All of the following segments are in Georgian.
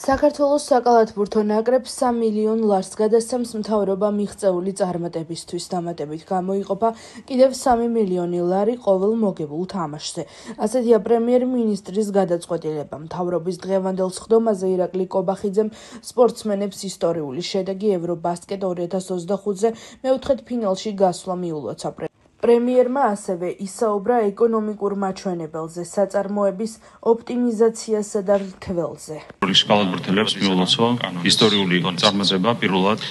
საქართველოს საკალათბურთო ნაკრებს 3 მილიონ ლარს გადასცემს მთავრობა მიღწეული წარმატებისთვის. დამატებით გამოიყოფა კიდევ 3 მილიონი ლარი ყოველ მოგებულ თამაშზე. ასეთია პრემიერ-მინისტრის გადაწყვეტილება. მთავრობის დღევანდელ სხდომაზე ირაკლი კობახიძემ სპორტსმენებს ისტორიული შედეგი ევრობასკეტ 2025-ზე მეოთხედ ფინალში გასვლა მიულოცა. პრემიერმა ასევე ისაუბრა ეკონომიკურ მაჩვენებელზე, საწარმოების ოპტიმიზაციასა და რთველზე. კალათბურთელებს მიულოცვა ისტორიული წარმატება პირველად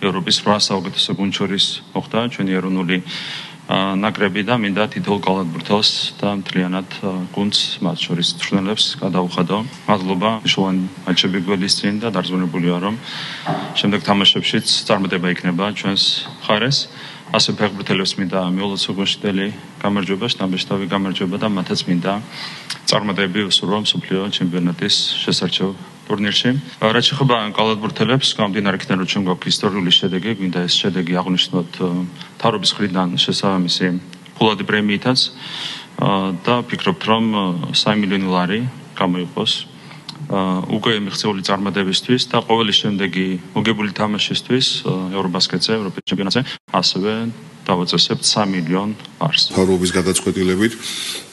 ევროპის 8 საუკეთესო გუნდს შორის მოხდა ჩვენი ეროვნული ნაკრები და მინდა თითოეულ კალათბურთელს და მთლიანად გუნდს მათ შორის მწვრთნელებს გადაუხადო. მადლობა მნიშვნელოვანი მატჩები გველის წინ და დარწმუნებული ვარ, რომ შემდეგ თამაშებშიც წარმატება იქნება ჩვენს მხარეს. ასე ფეხბურთელებს მინდა მიულოცო გუნდში გამარჯვება, შტამბეშტავი გამარჯვება და მათაც მინდა წარმატებები უსურვო მსოფლიო ჩემპიონატის შესარჩევ ტურნირში. რაც შეეხება კალათბურთელებს, გამომდინარე იქიდან რომ ჩვენ გვაქვს ისტორიული შედეგი, გვინდა ეს შედეგი აღვნიშნოთ მთავრობის მხრიდან შესაბამისი ფულადი პრემიითაც და ვფიქრობთ, რომ 3 მილიონი ლარი გამოიყოს უკვე მიღწეული წარმატებისთვის და ყოველი შემდეგი მოგებული თამაშისთვის ევრობასკეტზე, ევროპის ჩემპიონატზე ასევე დავაწესებთ 3 მილიონ ლარს. მთავრობის გადაწყვეტილებით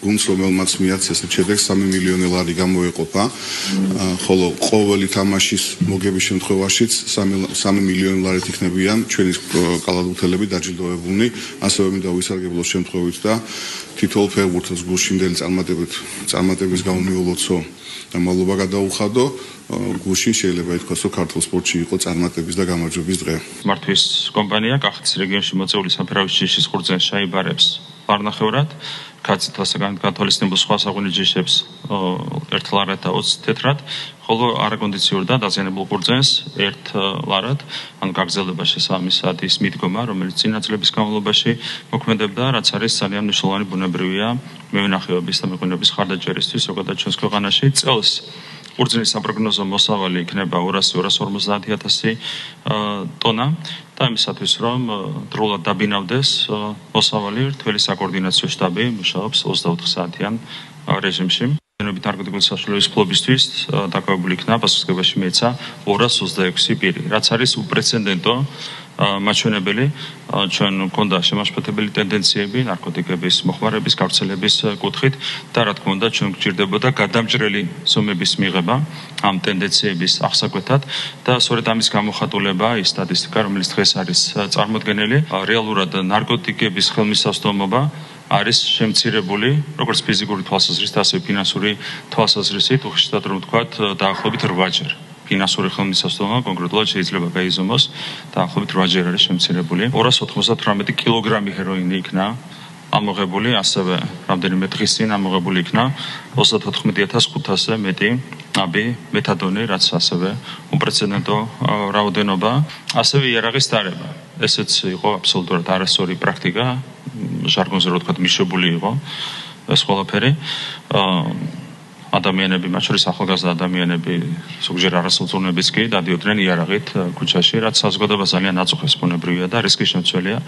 გუნდს, რომელმაც მიაღწიეს ეს შედეგი 3 მილიონი ლარი გამოეყოფა, ხოლო ყოველი თამაშის მოგების შემთხვევაშიც 3 მილიონი ლარით იქნებიან ჩვენი კალათბურთელები დაჯილდოებულნი. ასევე მინდა ვისარგებლოს შემთხვევით და თითოეულ ფეხბურთელს გულში მდელი წარმატების გამო მიულოცო და მადლობა გადაუხადო. გულში შეიძლება ითქვას, რომ ქართულ სპორტში იყო წარმატების და გამარჯვების დღე. მართვის კომპანია კახეთის რეგიონში მოწეული საფერავის ჯიშის ხურძენს ჩაიბარებს არნახევრად, კაცითასაგან გათვალისწინებულ სხვა საღვინე ჯიშებს 1 ლარად და 20 თეთრად, ხოლო არაკონდიციონერ და დაზიანებულ ხურძენს 1 ლარად, ან გაგრძელება შესაბამისად ის მიდგომა, რომელიც წინა წლების განმავლობაში მოქმედებდა, რაც არის ძალიან მნიშვნელოვანი ბუნებრივია მევენახეობის და მეღვინეობის ხარდაჭერისთვის, ზოგადად ჩვენს ქვეყანაში წელს ხურძნის საპროგნოზო მოსავალი იქნება 200-250 ტონა და იმისათვის, რომ დროულად დაბინავდეს მოსავალი, რთველი საკოორდინაციო შტაბი მუშაობს 24 საათიან რეჟიმში. ნარკოტიკული საშუალებების ფლობისთვის დაკავებული იქნა პასუხისმგებაში მეცა 226 პირი, რაც არის უპრეცედენტო მაჩვენებელი. ჩვენ გვქონდა შემაშფოთებელი ტენდენციები ნარკოტიკების მოხმარების გავრცელების კუთხით და რა თქმა უნდა ჩვენ გვჭირდებოდა გადამჭრელი ზომების მიღება ამ ტენდენციების აღსაკვეთად და სწორედ ამის გამოხატულება ის სტატისტიკა, რომელიც დღეს არის წარმოდგენილი, რეალურად ნარკოტიკების ხელმისაწვდომობა არის შემცირებული, როგორც ფიზიკური თვალსაზრისით, ასევე ფინანსური თვალსაზრისით, უხეშად რომ ვთქვათ, დაახლოებით 8-ჯერ. ფინანსური ხელმისაწვდომობა კონკრეტულად შეიძლება გაიზომოს დაახლოებით 8-ჯერ არის შემცირებული. 298 კილოგრამი ჰეროინი იქნა ამოღებული, ასევე რამდენიმე დღის წინ ამოღებული იქნა 34500-ზე მეტი აბი მეთადონი, რაც ასევე უპრეცედენტო რაოდენობა, ასევე იარაღის დარება. ესეც იყო აბსოლუტურად არასწორი პრაქტიკა, ჟარგონზე რო ვთქვათ, მიშებული იყო ეს ყველაფერი. ადამიანები, მათ შორის ახალგაზრდა ადამიანები, ზოგჯერ არასრულწლოვნებიც კი დადიოდნენ იარაღით ქუჩაში, რაც საზოგადოებას ძალიან აწუხებს ბუნებრივია და რისკის შემცველია.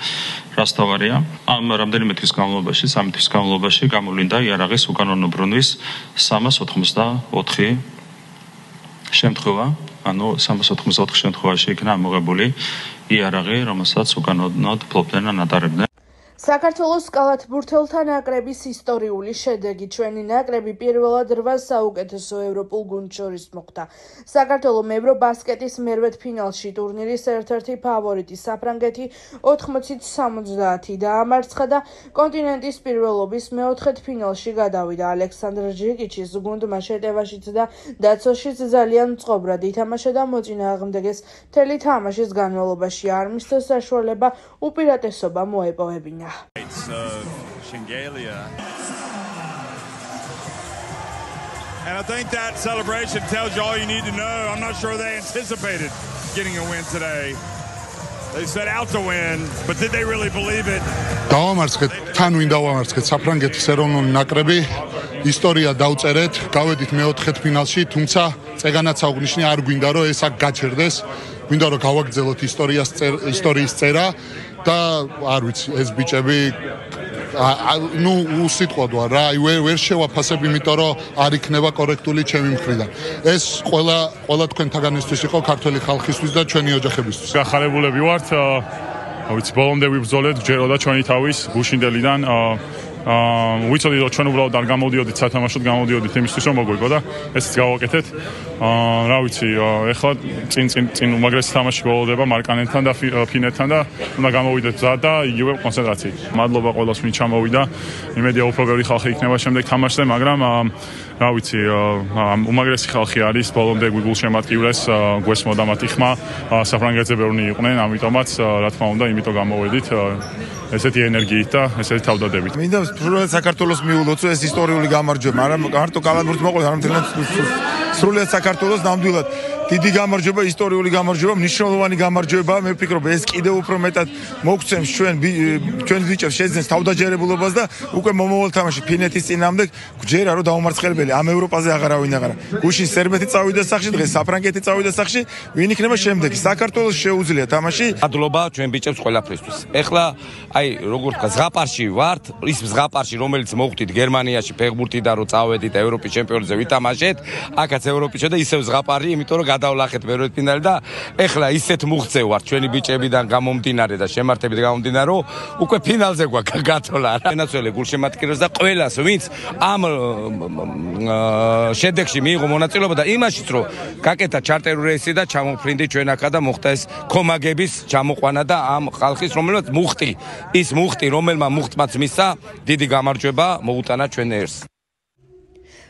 რაც თავარია, ამ რამდენიმე თვის განმავლობაში, 3 თვის განმავლობაში გამოვლინდა იარაღის უკანონო ბრუნვის 384 შემთხვევა, ანუ 384 შემთხვევაში იქნა ამოღებული იარაღი, რომელსაც უკანონოდ ფლობდნენ ან ატარებდნენ. საქართველოს კალათბურთელთა ნაკრების ისტორიული შედეგი. ჩვენი ნაკრები პირველად 8 საუკეთესო ევროპულ გუნდს შორის მოხვდა. საქართველომ ევრობასკეტის მერვედ ფინალში ტურნირის ერთ-ერთი ფავორიტი საფრანგეთი 80-70 დაამარცხა და კონტინენტის პირველობის მეოთხედ ფინალში გადავიდა. ალექსანდრ ჟიკიჩის გუნდმა შეტევაშიც და დაცვაშიც ძალიან მწყობრად ითამაშა და მოწინააღმდეგეს მთელი თამაშის განმავლობაში არ მისცა საშუალება უპირატესობა მოეპოვებინა. Shingalia. And I think that celebration tells you all you need to know. I'm not sure they anticipated getting a win today. They set out to win, but did they really believe it? დავამარცხეთ, თან ვინ დავამარცხეთ საფრანგეთის ეროვნული ნაკრები. ისტორია დავწერეთ, გავედით მეოთხედ ფინალში, თუმცა წეგანაც აღვნიშნე არ გვინდა რომ ეს აქ გაჩერდეს. გვინდა რომ გავაგრძელოთ ისტორიის წერა და არ ვიცი, ეს ბიჭები ნუ უსიტყვოდ ვარ რა, აი ვერ შევაფასებ, იმიტომ რომ არ იქნება კორექტული ჩემი მხრიდან. ეს ყველა თქვენთაგანისთვის იყო ქართული ხალხისთვის და ჩვენი ოჯახებისთვის. გახარებულები ვართ, ვიცი, ბოლომდე ვიბრძოლეთ, გჯეროდა ჩვენი თავის გუშინდელიდან. ვიცოდით, რომ ჩვენ უბრალოდ არ გამოვდიოდით სათამაშოდ, გამოვდიოდით იმისთვის, რომ მოგვიგო და ესეც გავაკეთეთ. რა ვიცი, ეხლა წინ უმაგრესი თამაში გველოდება მარკანენთან და ფინეთთან და უნდა გამოვიდეთ გზად და იგივე კონცენტრაციით. მადლობა ყველას, ვინც ჩამოვიდა. იმედია უფრო ბევრი ხალხი იქნება შემდეგ თამაშზე, მაგრამ რა ვიცი, უმაგრესი ხალხი არის, ბოლომდე გულშემატკივრეს, გვესმოდა მათი ხმა, საფრანგეთზე ბევრი იყვნენ, ამიტომაც რა თქმა უნდა, იმიტომ გამოვედით ესეთი ენერგიით და ესეთი თავდადებით. მინდა სრულად საქართველოს მიულოცო ეს ისტორიული გამარჯვება, მაგრამ მარტო კალათბურთს მოყოლ, არ მთლიანად სრულად საქართველოს ნამდვილად დიდი გამარჯვება, ისტორიული გამარჯვება, მნიშვნელოვანი გამარჯვება. მე ვფიქრობ, ეს კიდევ უფრო მეტად მოგცემს ჩვენ ბიჭებს შეძენს თავდაჯერებულობას და უკვე მომავალ თამაში ფინეთის წინააღმდეგ გვჯერა, რომ დაუმარცხებელი ამ ევროპაზე აღარავინ აღარა. გუშინ სერბეთი წავიდა სახში, დღეს საფრანგეთი წავიდა სახში, ვინ იქნება შემდეგი? საქართველოს შეუძლია თამაში. მადლობა ჩვენ ბიჭებს ყველაფრისთვის. ეხლა აი როგორ თქვა, ზღაპარში ვართ, ის ზღაპარში, რომელიც მოხვდით გერმანიაში ფეხბურთიდან რომ წავედით ევროპის ჩემპიონატზე ვითამაშეთ, აქაც ევროპის და ისევ ზღაპარი, იმიტომ რომ გადავლახეთ მეორე ფინალი და ეხლა ისეთ მუხწე ვარ ჩვენი ბიჭებიდან გამომდინარე და შემართებით გამომდინარე, რომ უკვე ფინალზე გვაქვს გათვლა. ჩვენაცვლე გულშემატკივრებს და ყველას, ვინც ამ შედეგში მიიღო მონაწილეობა და იმაშიც, რომ გაკეთა ჩარტერული რეისი და ჩამოფრინდი ჩვენ აქა და მოხდა ეს კომაგების ჩამოყვანა და ამ ხალხის, რომელმაც მუხტი, ის მუხტი, რომელმა მუხტმაც მისცა, დიდი გამარჯვება მოუტანა ჩვენ ერს.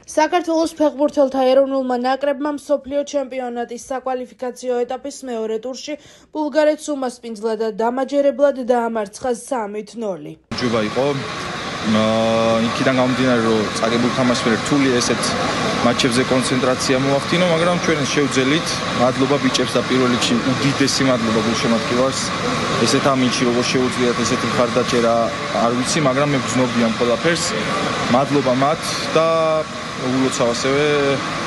საქართველოს ფეხბურთელთა ეროვნულმა ნაკრებმა მსოფლიო ჩემპიონატის საკვალიფიკაციო ეტაპის მეორე ტურში ბულგარეთს უმასპინძლა და დამაჯერებლად დაამარცხა 3-0. ჯობა იყო იქიდან გამომდინარე, რომ წაგებულ თამაშს რთული ესეთ მატჩებზე კონცენტრაცია მოახდინო, მაგრამ ჩვენ შევძელით. მადლობა ბიჭებს და პირველ რიგში უდიდესი მადლობა გულშემატკივარს. ესეთ ამინჩი როგორ შეუძლიათ ესეთი მხარდაჭერა, არ ვიცი, მაგრამ მე გრძნობიან ყველაფერს. მადლობა მათ და ულოცავ ასევე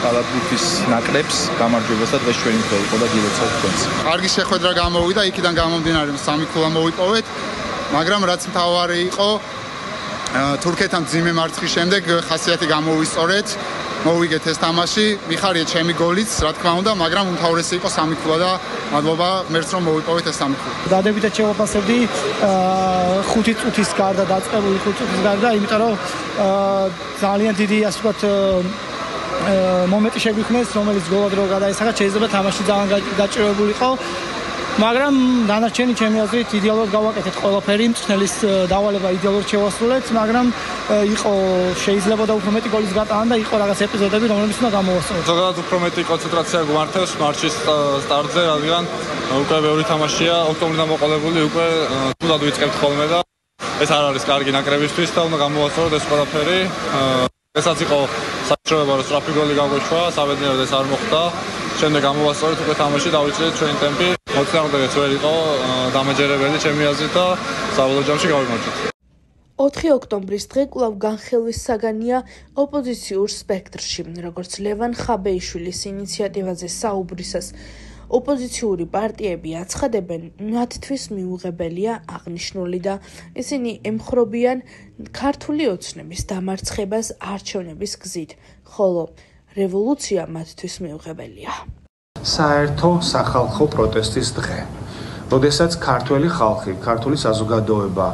კალათბურთის ნაკრებს გამარჯვებას და დღეს ჩვენი მხრე იყო და გილოცავ თქვენს. კარგი შეხვედრა გამოვიდა, იქიდან გამომდინარე 3 მოვიპოვეთ, მაგრამ რაც მთავარი იყო, თურქეთთან ძიმე მარცხის შემდეგ ხასიათი გამოვისწორეთ, მოვიგეთ ეს თამაში, მიხარია ჩემი გოლიც, რა თქმა უნდა, მაგრამ უმთავრესი იყო 3 და მადლობა მერც რომ მოვიპოვეთ ეს 3. დადებითად შევაფასებდი 5 წუთის გარდა დაწყებული 5 წუთის გარდა, იმიტომ რომ ძალიან დიდი ასე ვთქვათ მომენტი შეგვიქმნეს, რომელიც გოლად რო გადაესახა, შეიძლება თამაში ძალიან გაჭირებულიყო. მაგრამ დანარჩენი ჩემი აზრით იდეალურად გავაკეთეთ ყველაფერი, მწვრთნელის დავალება იდეალურად შევასრულეთ, მაგრამ იყო შეიძლება და უფრო მეტი გოლის გატანა და იყო რაღაც ეპიზოდები, რომლებიც უნდა გამოვასწოროთ. ზოგადად უფრო მეტი კონცენტრაცია გვმართავს მარჩის სტარტზე, რადგან უკვე ბევრი თამაშია ოქტომბრიდან მოყოლებული, უკვე თუდად ვიწყებთ ხოლმე და ეს არ არის კარგი ნაკრებისთვის და უნდა გამოვასწოროთ ეს ყველაფერი. ესაც იყო საჭიროება, რომ სწრაფი გოლი გაგვეშვა, საბედნიეროდ ეს არ მოხდა. შემდეგ გამოვასწორეთ უკვე თამაში, დავიწყეთ ჩვენი ტემპი. მოწინააღმდეგეც ვერ იყო დამაჯერებელი ჩემი აზრით და საბოლოო ჯამში გავიმარჯვეთ. 4 ოქტომბრის დღე კვლავ განხილვის საგანია ოპოზიციურ სპექტრში, როგორც ლევან ხაბეიშვილის ინიციატივაზე საუბრისას. ოპოზიციური პარტიები აცხადებენ, მათთვის მიუღებელია აღნიშნული და ისინი ემხრობიან ქართული ოცნების დამარცხებას არჩევნების გზით, ხოლო რევოლუცია მათთვის მიუღებელია. საერთო სახალხო პროტესტის დღე, როდესაც ქართველი ხალხი, ქართული საზოგადოება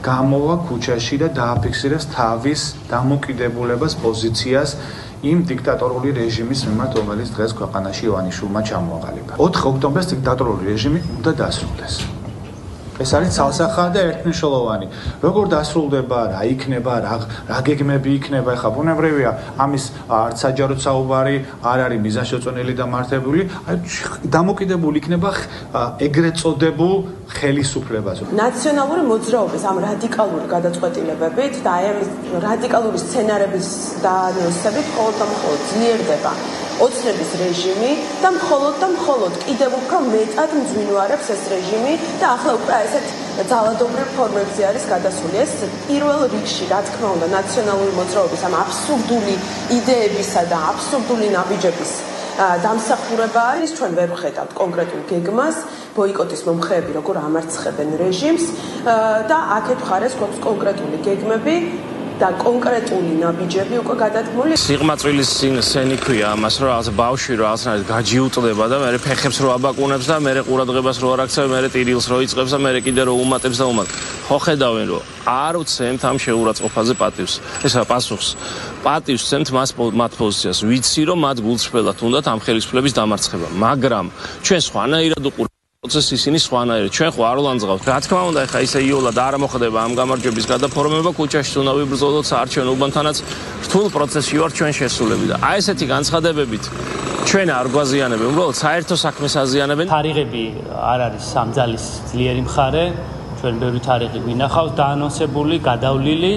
გამოვა ქუჩაში და დააფიქსირეს თავის დამოკიდებულებას, პოზიციას იმ დიქტატორული რეჟიმის მიმართ, რომელიც დღეს ქვეყანაში ივანიშვილმა ჩამოაყალიბა. 4 ოქტომბერს დიქტატორული რეჟიმი უნდა დასრულდეს. ეს არის ცალსახა და ერთმნიშვნელოვანი. როგორ დასრულდება, რა იქნება, რა გეგმები იქნება, ეხლა ბუნებრივია, ამის არც საჯაროდ საუბარი არ არის მიზანშეწონილი და მართებული, აი დამოკიდებული იქნება ეგრეთ წოდებულ ხელისუფლებაზე. ნაციონალური მოძრაობის ამ რადიკალური გადაწყვეტილებებით და აი ამ რადიკალური სცენარების დანოსებით მხოლოდ ძლიერდება ოცნების რეჟიმი და მხოლოდ კიდევ უფრო მეტად მძვინვარებს ეს რეჟიმი და ახლა უკვე ესეთ ძალადობრივ ფორმებზე არის გადასული. ეს პირველ რიგში, რა თქმა უნდა, ნაციონალური მოძრაობის ამ აბსურდული იდეებისა და აბსურდული ნაბიჯების დამსახურება არის, ჩვენ ვერ ვხედავთ კონკრეტულ გეგმას, ბოიკოტის მომხრეები როგორ ამარცხებენ რეჟიმს და აქეთ მხარეს გვაქვს კონკრეტული გეგმები და კონკრეტული ნაბიჯები უკვე გადადგმული. სიღმაწვილის სენი ქვია ამას, რომ რაღაც ბავშვი რომ რაღაცნაირად გაჯიუტდება და მე ფეხებს რო აბაკუნებს და მე ყურადღებას რო არ აქცევ, მე ტირილს რო იწყებს და მე კიდე რო უმატებს და უმატებს. ხო ხედავენ რომ არ ვცემთ ამ შეურაცხყოფაზე პატივს. ესა პასუხს. პატივს ვცემთ მათ პოზიციას. ვიცი რომ მათ გულწრფელად უნდათ ამ ხელისუფლების დამარცხება, მაგრამ ჩვენ სხვანაირად უყურებთ პროცესი ისინი სხვანაირად. ჩვენ ხო არ ვლანძღავთ. რა თქმა უნდა, ეხა ისე იოლად არ მოხდება ამ გამარჯვების გადაფორმება ქუჩაში უნდა ვიბრძოლოთ საარჩევნოებანთანაც რთულ პროცესში ვართ ჩვენ შესულები და აი ესეთი განცხადებებით ჩვენ არ გვაზიანებენ, უბრალოდ საერთო საქმეს აზიანებენ. თარიღები არ არის სამძალის ძლიერი მხარე, ჩვენ ბევრი თარიღი გვინახავს დაანონსებული, გადავლილი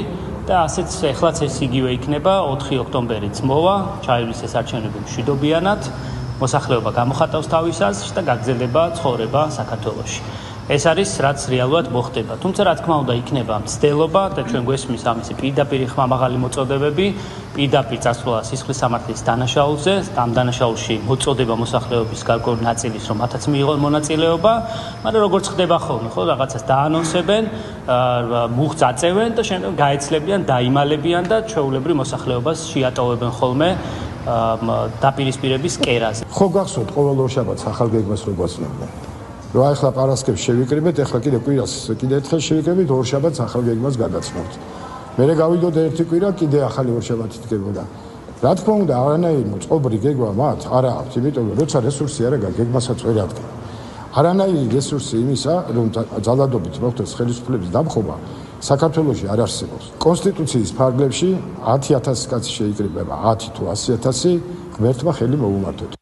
და ასეც ეხლაც ეს იგივე იქნება 4 ოქტომბერიც მოვა, ჩაივლის ეს არჩევნები მშვიდობიანად. მოსახლეობა გამოხატავს თავის აზრს და გაგრძელდება ცხოვრება საქართველოში. ეს არის რაც რეალურად მოხდება. თუმცა რა თქმა უნდა იქნება მცდელობა და ჩვენ გვესმის ამისი პირდაპირ ხმამაღალი მოწოდებები, პირდაპირ წასვლა სისხლის სამართლის დანაშაულზე, ამ დანაშაულში მოწოდება მოსახლეობის გარკვეული ნაწილის, რომ მათაც მიიღონ მონაწილეობა, მაგრამ როგორც ხდება ხოლმე, ხო, რაღაცას დაანონსებენ, მუხტს აწევენ და შემდეგ გაეცლებიან, დაიმალებიან და ჩვეულებრივ მოსახლეობას შეატოვებენ ხოლმე დაპირისპირების კერაზე. ხო გახსოვთ ყოველ შაბათს ახალ გეგმას რო გვაცნობდნენ. რომ ახლა პარასკევს შევიკრიბეთ, ახლა კიდე კვირას კიდე ერთხელ შევიკრიბეთ, ორ შაბათს ახალ გეგმას გადაცნობთ. მერე გავიდოთ ერთი კვირა, კიდე ახალი ორ შაბათი დგებოდა. რა თქმა უნდა, არანაირი მოწყობრი გეგმა მათ არ აქვს, იმიტომ რომ როცა რესურსი არ აქვს, გეგმასაც ვერ ადგენს. არანაირი რესურსი იმისა, რომ ძალადობით მოხდეს ხელისუფლების დამხობა, საქართველოში არ არსებობს. კონსტიტუციის ფარგლებში 10,000 კაცი შეიკრიბება, 10 თუ 100,000 ღმერთმა ხელი მოუმართოთ.